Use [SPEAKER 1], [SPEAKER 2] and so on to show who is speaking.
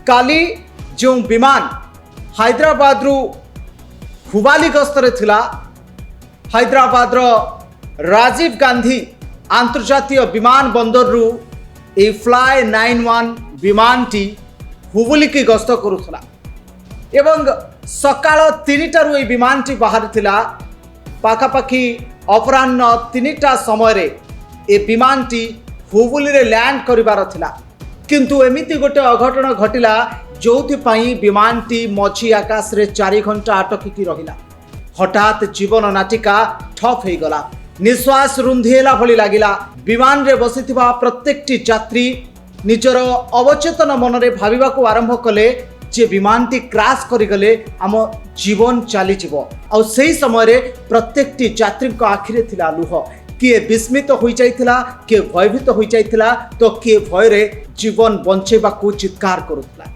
[SPEAKER 1] काली जो विमान हैदराबाद रु हुबाली गस्तरे थिला हैदराबाद राजीव गांधी अंतर्जातीय विमान बंदर रु ए फ्लाय 91 विमान टी हुबुली की गस्त करुला एवं सकाळ 3टारू ए विमान टी बाहर थिला पाखापाखि अपराह्न 3टा समय रे ए विमान टी हुबुली रे लैंड करिबार थिला किंतु एमिति गोटे अघटन घटिला जोथि विमान टी मझी आकाश रे 4 घंटा अटकी रहिला। हठात जीवन नाटिका ठप हो गला। निश्वास रुंधेला भली लागिला। विमान रे बसिथिबा प्रत्येकटी यात्री निजर अवचेतन मन रे भाबिबाकू आरंभ कले जे विमान टी क्रैश करिगले आम जीवन चली जीवो। आ सेही समय रे प्रत्येकटी यात्री को आखिरे थिला लुह। किए विस्मित हो जाइथिला, किए भयभीत हो जाइथिला, तो किए भय रे जीवन बंचेबाकू चित्कार करुथिला।